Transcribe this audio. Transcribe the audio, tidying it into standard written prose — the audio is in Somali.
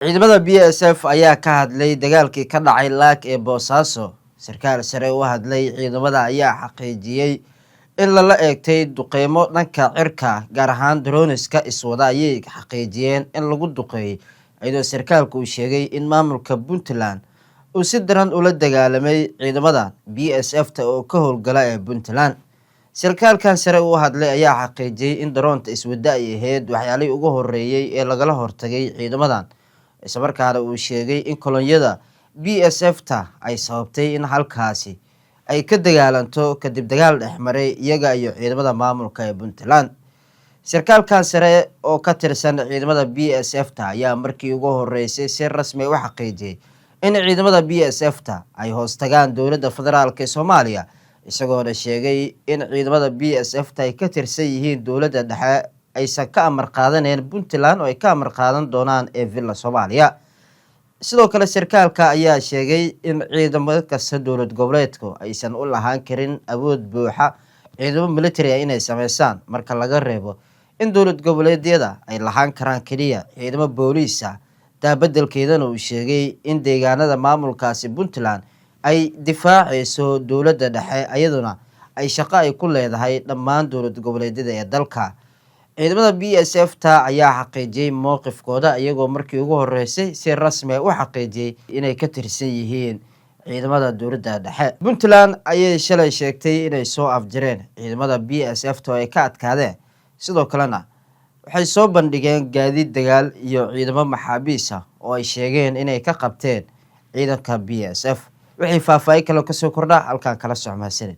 ciidamada BSF ayaa ka hadlay dagaalkii ka dhacay laak ee Boosaaso. Sarkaal sare u hadlay ciidamada ayaa xaqiijiyay in lala eegtay duqeymo dhanka cirka gaar ahaan droniska iswada ayay xaqiijiyeen in lagu duqeeyay iyadoo sarkaalku uu sheegay in maamulka Puntland uu si daran ula dagaalamay ciidamada BSF oo ka howlgala ee Puntland. sarkaalkan sare u hadlay ayaa xaqiijiyay in daroonta iswada ay ahayd waxyaalihii ugu horeeyay ee lagala hortagay ciidamadan, isla markaana uu sheegay in kolonyada BSF-ta ay sababtay in halkaasi ay ka dagaalanto kadib dagaal dhexmaray iyaga iyo ciidamada maamulka ee Puntland. sarkaalkan sare oo ka tirsan ciidamada BSF-ta ayaa markii ugu horeysay si rasmi ah u xaqiijiyay in ciidamada BSF-ta ay hoos tagaan dowladda federaalka ee Soomaaliya, isagoo sheegay in ciidamada BSF-ta ay ka tirsan yihiin dowladda dhexe aysan ka amar qaadaneen Puntland oo ay ka amar qaadan doonaan ee Villa Soomaaliya. sidoo kale sarkaalka ayaa sheegay in ciidamada kasta dowlad goboleedku aysan u lahaan karin awood buuxa ciidamo military ah inay sameeyaan marka laga reebo in dowlad goboleedyada ay lahaan karaan kaliya ciidamo booliis ah. Beddelkeedana uu sheegay in deegaanada maamulkaasi Puntland ay difaacayso dowladda dhexe iyaduna ay shaqo ay ku leedahay dhammaan dowlad goboleedyada ee dalka. ciidamada BSF-ta ayaa xaqiijiyay mowqifkooda iyagoo markii ugu horeysay si rasmi ah u xaqiijiyay inay ka tirsan yihiin ciidamada dowladda dhexe. Puntland ayay shalay sheegtay inay soo afjareen ciidamada BSF-ta oo ay ka adkaadeen, sidoo kalena waxay soo bandhigeen gaadiid dagaal iyo ciidamo maxaabiis ah oo ay sheegeen inay ka qabteen ciidanka BSF. wixii faahfaahin kale ka soo kordha halkan kala socmaasane.